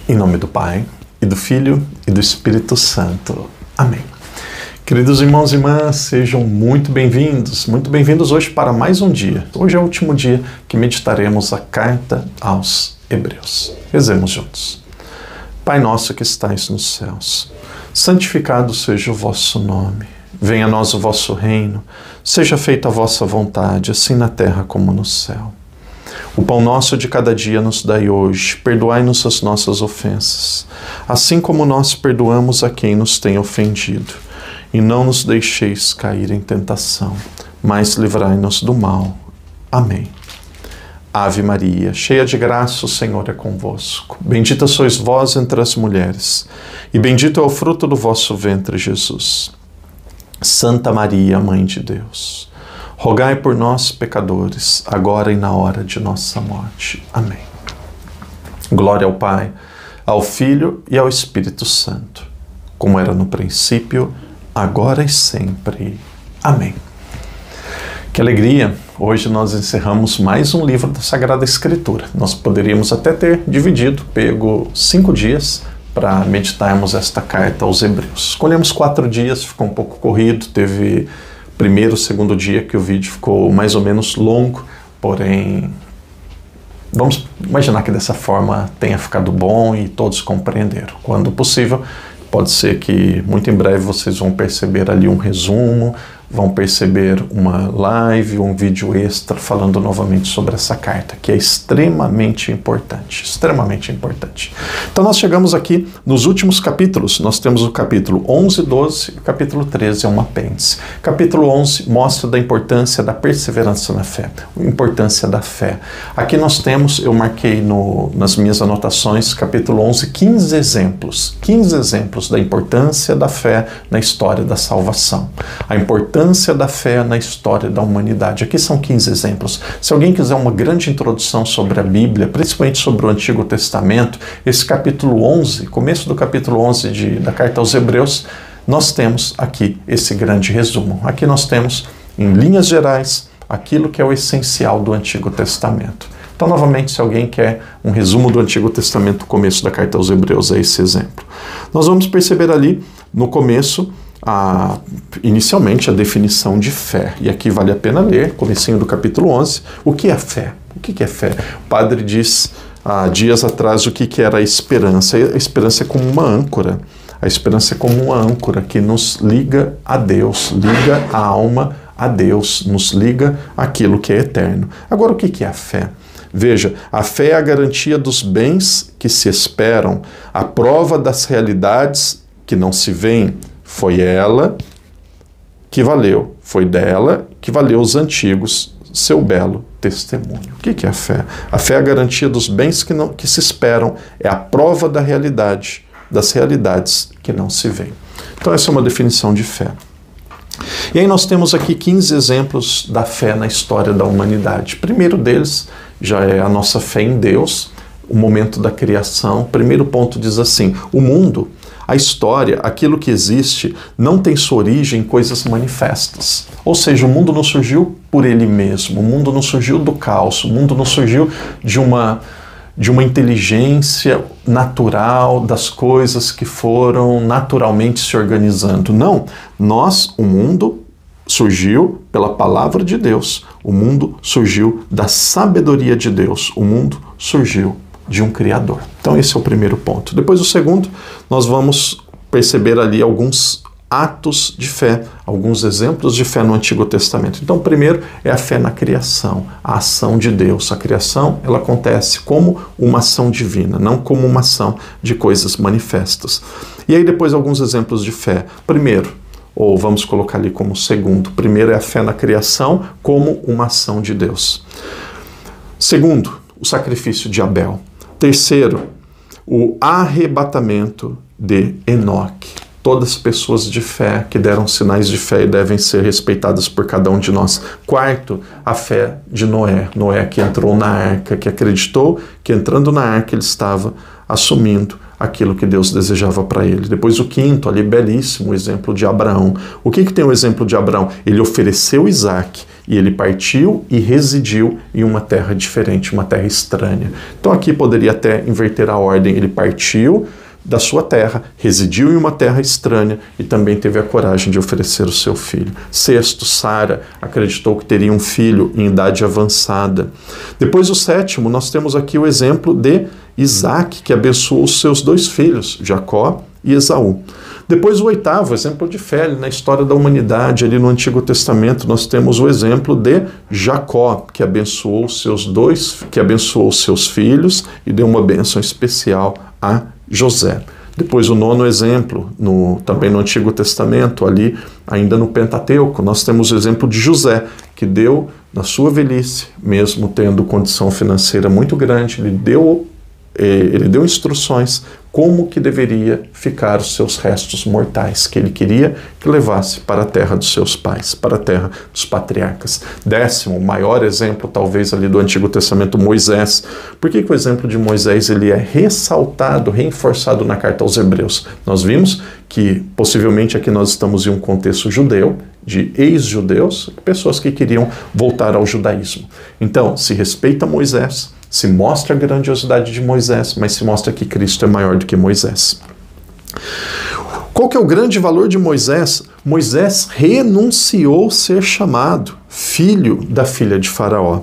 Em nome do Pai, e do Filho, e do Espírito Santo. Amém. Queridos irmãos e irmãs, sejam muito bem-vindos hoje para mais um dia. Hoje é o último dia que meditaremos a carta aos Hebreus. Rezemos juntos. Pai nosso que estais nos céus, santificado seja o vosso nome. Venha a nós o vosso reino, seja feita a vossa vontade, assim na terra como no céu. O pão nosso de cada dia nos dai hoje, perdoai-nos as nossas ofensas, assim como nós perdoamos a quem nos tem ofendido. E não nos deixeis cair em tentação, mas livrai-nos do mal. Amém. Ave Maria, cheia de graça, o Senhor é convosco. Bendita sois vós entre as mulheres, e bendito é o fruto do vosso ventre, Jesus. Santa Maria, Mãe de Deus, rogai por nós, pecadores, agora e na hora de nossa morte. Amém. Glória ao Pai, ao Filho e ao Espírito Santo, como era no princípio, agora e sempre. Amém. Que alegria! Hoje nós encerramos mais um livro da Sagrada Escritura. Nós poderíamos até ter pego 5 dias para meditarmos esta carta aos Hebreus. Escolhemos 4 dias, ficou um pouco corrido, teve primeiro, segundo dia que o vídeo ficou mais ou menos longo, porém vamos imaginar que dessa forma tenha ficado bom e todos compreenderam. Quando possível, pode ser que muito em breve vocês vão perceber ali um resumo, vão perceber uma live, um vídeo extra falando novamente sobre essa carta, que é extremamente importante, extremamente importante. Então nós chegamos aqui nos últimos capítulos, nós temos o capítulo 11, 12 e o capítulo 13 é um apêndice. Capítulo 11 mostra da importância da perseverança na fé, a importância da fé. Aqui nós temos, eu marquei nas minhas anotações, capítulo 11, 15 exemplos da importância da fé na história da salvação. A importância da fé na história da humanidade. Aqui são 15 exemplos. Se alguém quiser uma grande introdução sobre a Bíblia, principalmente sobre o Antigo Testamento, esse capítulo 11, começo do capítulo 11 da Carta aos Hebreus, nós temos aqui esse grande resumo. Aqui nós temos, em linhas gerais, aquilo que é o essencial do Antigo Testamento. Então, novamente, se alguém quer um resumo do Antigo Testamento, o começo da Carta aos Hebreus é esse exemplo. Nós vamos perceber ali, no começo, inicialmente a definição de fé. E aqui vale a pena ler, comecinho do capítulo 11, o que é fé? O que é fé? O padre diz, há dias atrás, o que era a esperança. A esperança é como uma âncora. A esperança é como uma âncora que nos liga a Deus, liga a alma a Deus, nos liga àquilo que é eterno. Agora, o que é a fé? Veja, a fé é a garantia dos bens que se esperam, a prova das realidades que não se veem. Foi dela que valeu os antigos seu belo testemunho. O que é a fé? A fé é a garantia dos bens que se esperam, é a prova das realidades que não se veem. Então essa é uma definição de fé. E aí nós temos aqui 15 exemplos da fé na história da humanidade. O primeiro deles já é a nossa fé em Deus, o momento da criação. O primeiro ponto diz assim: o mundo, a história, aquilo que existe, não tem sua origem em coisas manifestas. Ou seja, o mundo não surgiu por ele mesmo, o mundo não surgiu do caos, o mundo não surgiu de uma inteligência natural das coisas que foram naturalmente se organizando. Não, o mundo surgiu pela palavra de Deus, o mundo surgiu da sabedoria de Deus, o mundo surgiu de um Criador. Então esse é o primeiro ponto. Depois o segundo, nós vamos perceber ali alguns atos de fé, alguns exemplos de fé no Antigo Testamento. Então o primeiro é a fé na criação, a ação de Deus. A criação, ela acontece como uma ação divina, não como uma ação de coisas manifestas. E aí depois alguns exemplos de fé. Primeiro, ou vamos colocar ali como segundo, primeiro é a fé na criação como uma ação de Deus. Segundo, o sacrifício de Abel. Terceiro, o arrebatamento de Enoque. Todas as pessoas de fé que deram sinais de fé e devem ser respeitadas por cada um de nós. Quarto, a fé de Noé. Noé que entrou na arca, que acreditou que entrando na arca ele estava assumindo aquilo que Deus desejava para ele. Depois o quinto, ali belíssimo, o exemplo de Abraão. O que tem o exemplo de Abraão? Ele ofereceu Isaac E ele partiu e residiu em uma terra diferente, uma terra estranha. Então aqui poderia até inverter a ordem. Ele partiu da sua terra, residiu em uma terra estranha e também teve a coragem de oferecer o seu filho. Sexto, Sara acreditou que teria um filho em idade avançada. Depois, o sétimo, nós temos aqui o exemplo de Isaac, que abençoou os seus dois filhos, Jacó e Esaú. Depois, o oitavo, exemplo de fé, na história da humanidade, ali no Antigo Testamento, nós temos o exemplo de Jacó, que abençoou os seus filhos e deu uma bênção especial a José. Depois, o nono exemplo, também no Antigo Testamento, ali ainda no Pentateuco, nós temos o exemplo de José, que deu, na sua velhice, mesmo tendo condição financeira muito grande, ele deu instruções como que deveria ficar os seus restos mortais, que ele queria que levasse para a terra dos seus pais, para a terra dos patriarcas. Décimo, maior exemplo talvez ali do Antigo Testamento, Moisés. Por que o exemplo de Moisés ele é ressaltado, reforçado na carta aos Hebreus? Nós vimos que possivelmente aqui nós estamos em um contexto judeu, de ex-judeus, pessoas que queriam voltar ao judaísmo. Então, se respeita Moisés, se mostra a grandiosidade de Moisés, mas se mostra que Cristo é maior do que Moisés. Qual que é o grande valor de Moisés? Moisés renunciou ser chamado filho da filha de Faraó.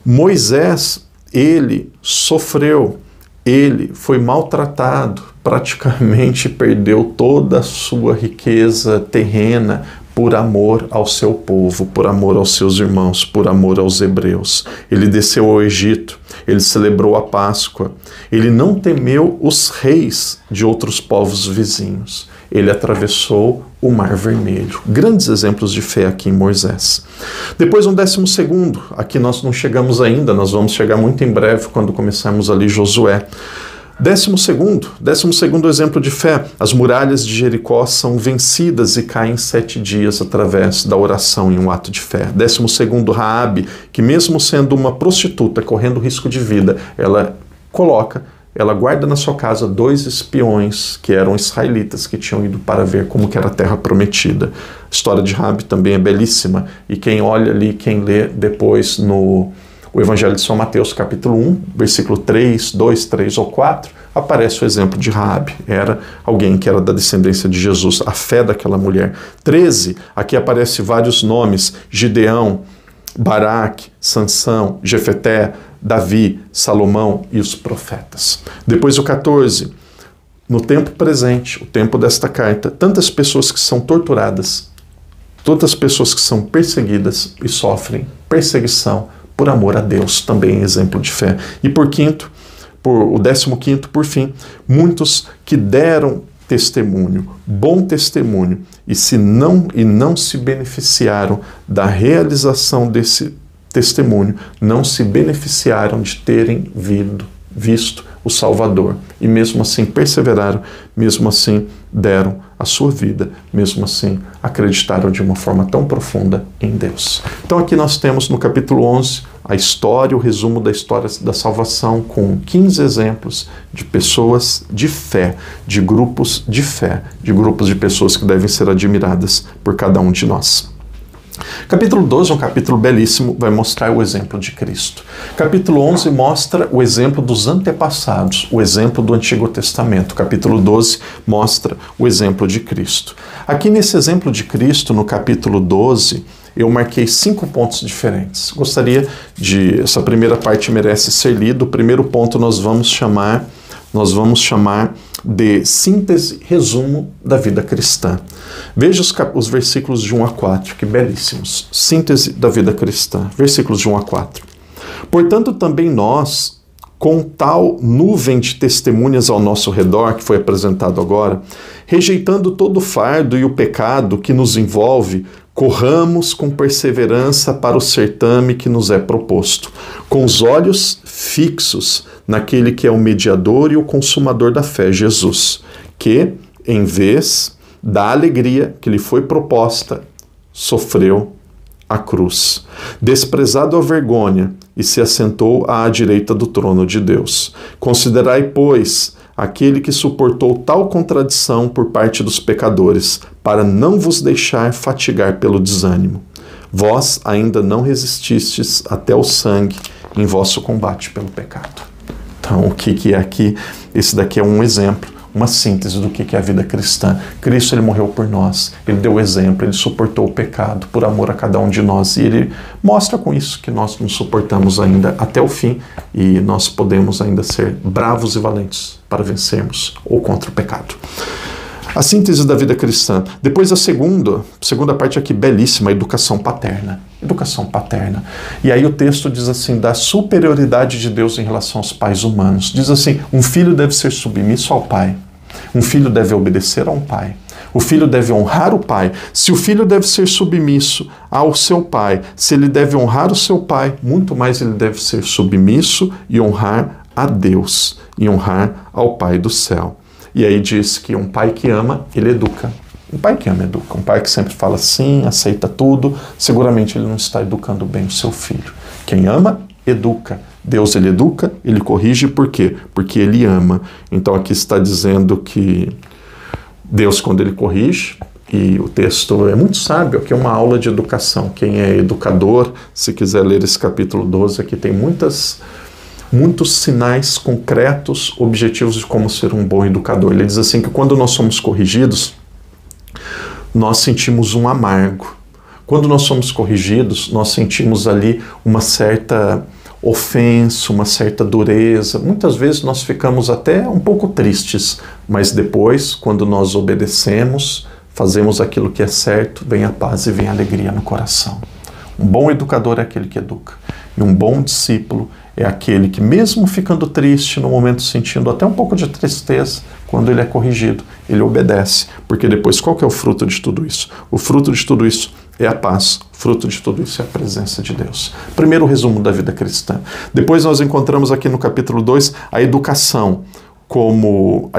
Moisés, ele sofreu, ele foi maltratado, praticamente perdeu toda a sua riqueza terrena, por amor ao seu povo, por amor aos seus irmãos, por amor aos hebreus. Ele desceu ao Egito, ele celebrou a Páscoa, ele não temeu os reis de outros povos vizinhos. Ele atravessou o Mar Vermelho. Grandes exemplos de fé aqui em Moisés. Depois, um 12º, aqui nós não chegamos ainda, nós vamos chegar muito em breve quando começarmos ali Josué. 12º exemplo de fé, as muralhas de Jericó são vencidas e caem em 7 dias através da oração em um ato de fé. 12º, Raabe, que mesmo sendo uma prostituta, correndo risco de vida, ela guarda na sua casa 2 espiões que eram israelitas, que tinham ido para ver como que era a terra prometida. A história de Raabe também é belíssima, e quem olha ali, quem lê depois o Evangelho de São Mateus, capítulo 1, versículo 3, 2, 3 ou 4, aparece o exemplo de Raabe. Era alguém que era da descendência de Jesus, a fé daquela mulher. 13, aqui aparece vários nomes: Gideão, Baraque, Sansão, Jefeté, Davi, Salomão e os profetas. Depois o 14, no tempo presente, o tempo desta carta, tantas pessoas que são torturadas, tantas pessoas que são perseguidas e sofrem perseguição por amor a Deus, também exemplo de fé. E o 15º, por fim, muitos que deram testemunho, bom testemunho, e não se beneficiaram da realização desse testemunho, não se beneficiaram de terem visto o Salvador, e mesmo assim perseveraram, mesmo assim deram a sua vida, mesmo assim acreditaram de uma forma tão profunda em Deus. Então aqui nós temos no capítulo 11 a história, o resumo da história da salvação, com 15 exemplos de pessoas de fé, de grupos de pessoas que devem ser admiradas por cada um de nós. Capítulo 12 é um capítulo belíssimo, vai mostrar o exemplo de Cristo. Capítulo 11 mostra o exemplo dos antepassados, o exemplo do Antigo Testamento. Capítulo 12 mostra o exemplo de Cristo. Aqui nesse exemplo de Cristo, no capítulo 12, eu marquei 5 pontos diferentes. Essa primeira parte merece ser lida. O primeiro ponto nós vamos chamar de síntese, resumo da vida cristã. Veja os versículos de 1 a 4, que belíssimos. Síntese da vida cristã. Versículos de 1 a 4. Portanto, também nós, com tal nuvem de testemunhas ao nosso redor, que foi apresentado agora, rejeitando todo o fardo e o pecado que nos envolve, corramos com perseverança para o certame que nos é proposto, com os olhos fixos naquele que é o mediador e o consumador da fé, Jesus, que, em vez da alegria que lhe foi proposta, sofreu a cruz, desprezado a vergonha, e se assentou à direita do trono de Deus. Considerai, pois, aquele que suportou tal contradição por parte dos pecadores, para não vos deixar fatigar pelo desânimo. Vós ainda não resististes até o sangue em vosso combate pelo pecado. Então, o que é aqui? Esse daqui é um exemplo, uma síntese do que é a vida cristã. Cristo, ele morreu por nós, ele deu exemplo, ele suportou o pecado por amor a cada um de nós, e ele mostra com isso que nós nos suportamos ainda até o fim, e nós podemos ainda ser bravos e valentes para vencermos ou contra o pecado. A síntese da vida cristã. Depois a segunda parte aqui, belíssima, educação paterna. Educação paterna. E aí o texto diz assim, da superioridade de Deus em relação aos pais humanos. Diz assim, um filho deve ser submisso ao pai. Um filho deve obedecer a um pai. O filho deve honrar o pai. Se o filho deve ser submisso ao seu pai, se ele deve honrar o seu pai, muito mais ele deve ser submisso e honrar a Deus, e honrar ao Pai do céu. E aí diz que um pai que ama, ele educa. Um pai que ama, educa. Um pai que sempre fala sim, aceita tudo, seguramente ele não está educando bem o seu filho. Quem ama, educa. Deus, ele educa, ele corrige, por quê? Porque ele ama. Então aqui está dizendo que Deus, quando ele corrige, e o texto é muito sábio, aqui é uma aula de educação. Quem é educador, se quiser ler esse capítulo 12, aqui tem muitos sinais concretos, objetivos de como ser um bom educador. Ele diz assim que quando nós somos corrigidos, nós sentimos um amargo. Quando nós somos corrigidos, nós sentimos ali uma certa ofensa, uma certa dureza. Muitas vezes nós ficamos até um pouco tristes, mas depois, quando nós obedecemos, fazemos aquilo que é certo, vem a paz e vem a alegria no coração. Um bom educador é aquele que educa. E um bom discípulo é aquele que, mesmo ficando triste, no momento sentindo até um pouco de tristeza, quando ele é corrigido, ele obedece. Porque depois, qual que é o fruto de tudo isso? O fruto de tudo isso é a paz. O fruto de tudo isso é a presença de Deus. Primeiro resumo da vida cristã. Depois nós encontramos aqui no capítulo 2 a educação como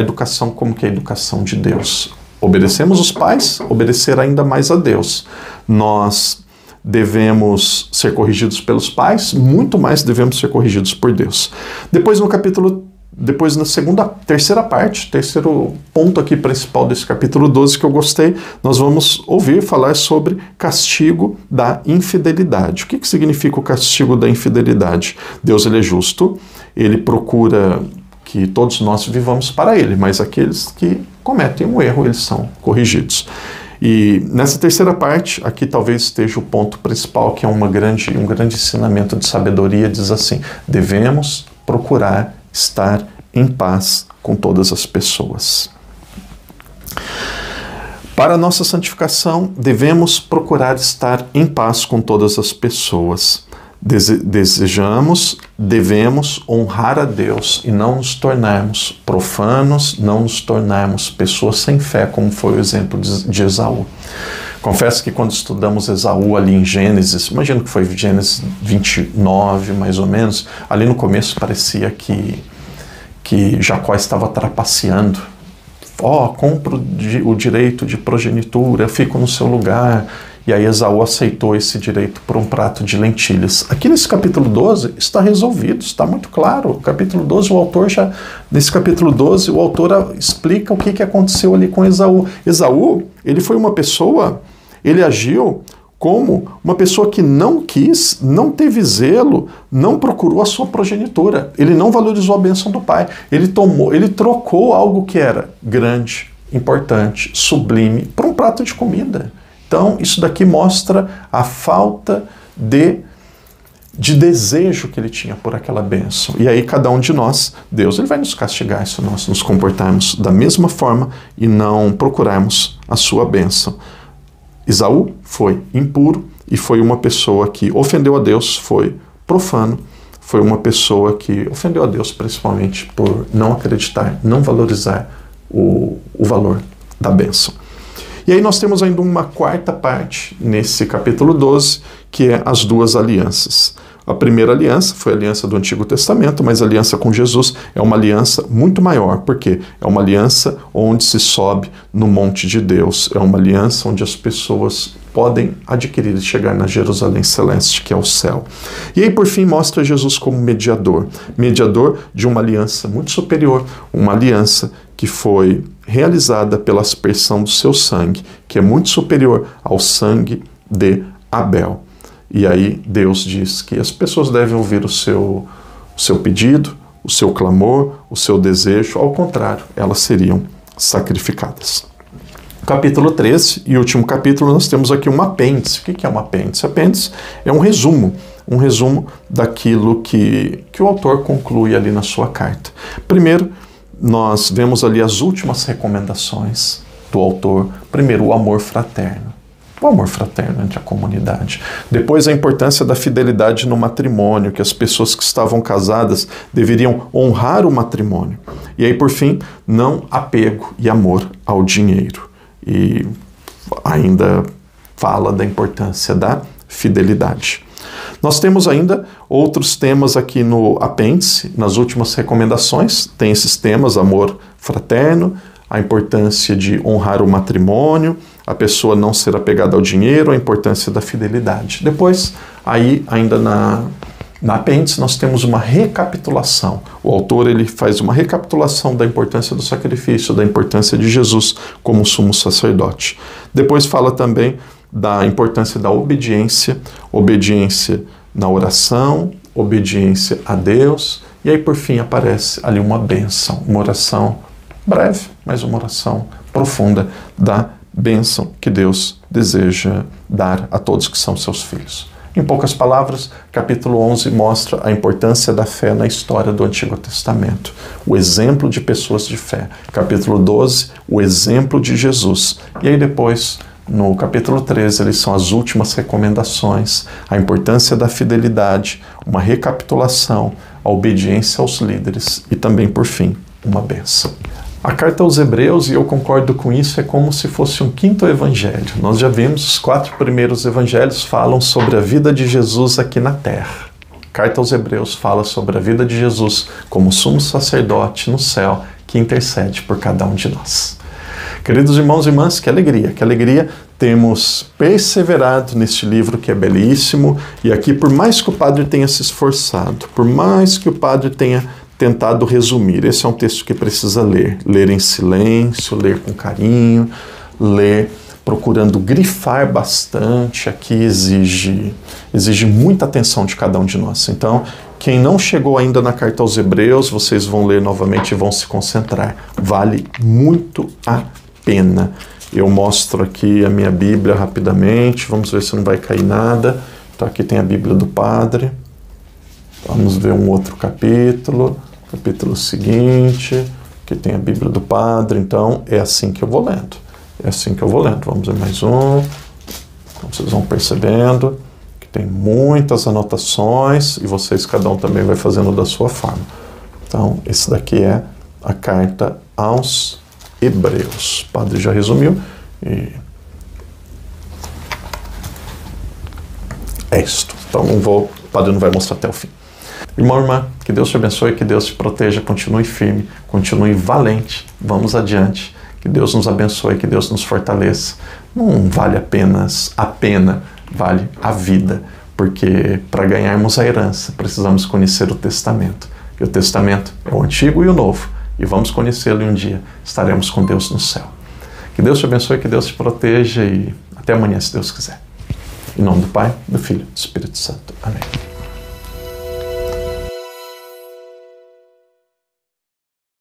que é a educação de Deus. Obedecemos os pais, obedecer ainda mais a Deus. Nós devemos ser corrigidos pelos pais, muito mais devemos ser corrigidos por Deus. Depois na terceira parte, terceiro ponto aqui principal desse capítulo 12 que eu gostei, nós vamos ouvir falar sobre castigo da infidelidade. O que significa o castigo da infidelidade? Deus, ele é justo, ele procura que todos nós vivamos para ele, mas aqueles que cometem um erro, eles são corrigidos. E nessa terceira parte, aqui talvez esteja o ponto principal, que é um grande ensinamento de sabedoria, diz assim, devemos procurar estar em paz com todas as pessoas. Para a nossa santificação, devemos procurar estar em paz com todas as pessoas. Devemos honrar a Deus e não nos tornarmos profanos, não nos tornarmos pessoas sem fé, como foi o exemplo de Esaú. Confesso que quando estudamos Esaú ali em Gênesis, imagino que foi Gênesis 29, mais ou menos, ali no começo parecia que Jacó estava trapaceando. Compro o direito de progenitura, eu fico no seu lugar. E aí Esaú aceitou esse direito por um prato de lentilhas. Aqui nesse capítulo 12 está resolvido, está muito claro. Nesse capítulo 12, o autor explica o que aconteceu ali com Esaú. Esaú, ele foi uma pessoa, ele agiu como uma pessoa que não quis, não teve zelo, não procurou a sua progenitura. Ele não valorizou a bênção do pai. Ele trocou algo que era grande, importante, sublime, por um prato de comida. Então, isso daqui mostra a falta de desejo que ele tinha por aquela bênção. E aí, cada um de nós, Deus, ele vai nos castigar se nós nos comportarmos da mesma forma e não procurarmos a sua bênção. Esaú foi impuro e foi uma pessoa que ofendeu a Deus, foi profano, foi uma pessoa que ofendeu a Deus principalmente por não acreditar, não valorizar o valor da bênção. E aí nós temos ainda uma quarta parte nesse capítulo 12, que é as duas alianças. A primeira aliança foi a aliança do Antigo Testamento, mas a aliança com Jesus é uma aliança muito maior. Por quê? É uma aliança onde se sobe no monte de Deus. É uma aliança onde as pessoas podem adquirir e chegar na Jerusalém Celeste, que é o céu. E aí, por fim, mostra Jesus como mediador. Mediador de uma aliança muito superior, uma aliança que foi realizada pela aspersão do seu sangue, que é muito superior ao sangue de Abel. E aí Deus diz que as pessoas devem ouvir o seu pedido, o seu clamor, o seu desejo. Ao contrário, elas seriam sacrificadas. Capítulo 13 e último capítulo, nós temos aqui um apêndice. O que é um apêndice? Apêndice é um resumo daquilo que o autor conclui ali na sua carta. Primeiro, nós vemos ali as últimas recomendações do autor. Primeiro, o amor fraterno. O amor fraterno entre a comunidade. Depois, a importância da fidelidade no matrimônio, que as pessoas que estavam casadas deveriam honrar o matrimônio. E aí, por fim, não apego e amor ao dinheiro. E ainda fala da importância da fidelidade. Nós temos ainda outros temas aqui no apêndice, nas últimas recomendações. Tem esses temas: amor fraterno, a importância de honrar o matrimônio, a pessoa não ser apegada ao dinheiro, a importância da fidelidade. Depois, aí ainda na apêndice, nós temos uma recapitulação. O autor ele faz uma recapitulação da importância do sacrifício, da importância de Jesus como sumo sacerdote. Depois fala também da importância da obediência na oração, obediência a Deus, e aí por fim aparece ali uma bênção, uma oração breve, mas uma oração profunda da bênção que Deus deseja dar a todos que são seus filhos. Em poucas palavras, capítulo 11 mostra a importância da fé na história do Antigo Testamento, o exemplo de pessoas de fé. Capítulo 12, o exemplo de Jesus. E aí depois, no capítulo 13, eles são as últimas recomendações, a importância da fidelidade, uma recapitulação, a obediência aos líderes e também, por fim, uma bênção. A carta aos Hebreus, e eu concordo com isso, é como se fosse um quinto evangelho. Nós já vimos, os 4 primeiros evangelhos falam sobre a vida de Jesus aqui na terra. A carta aos Hebreus fala sobre a vida de Jesus como sumo sacerdote no céu, que intercede por cada um de nós. Queridos irmãos e irmãs, que alegria temos perseverado neste livro que é belíssimo, e aqui, por mais que o padre tenha se esforçado, por mais que o padre tenha tentado resumir, esse é um texto que precisa ler em silêncio, ler com carinho, ler procurando grifar bastante. Aqui exige muita atenção de cada um de nós. Então, quem não chegou ainda na carta aos Hebreus, vocês vão ler novamente e vão se concentrar. Vale muito a pena. Eu mostro aqui a minha Bíblia rapidamente, vamos ver se não vai cair nada. Então aqui tem a Bíblia do Padre. Vamos ver um outro capítulo seguinte, que tem a Bíblia do Padre. Então é assim que eu vou lendo. Vamos ver mais um. Então vocês vão percebendo que tem muitas anotações e vocês, cada um também vai fazendo da sua forma. Então esse daqui é a carta aos Hebreus. O padre já resumiu e é isto. Então o padre não vai mostrar até o fim. Irmão, irmã, que Deus te abençoe, que Deus te proteja, continue firme, continue valente, vamos adiante, que Deus nos abençoe, que Deus nos fortaleça. Não vale apenas a pena, vale a vida, porque para ganharmos a herança precisamos conhecer o Testamento, e o Testamento é o Antigo e o Novo, e vamos conhecê-lo e um dia estaremos com Deus no céu. Que Deus te abençoe, que Deus te proteja e até amanhã, se Deus quiser. Em nome do Pai, do Filho e do Espírito Santo. Amém.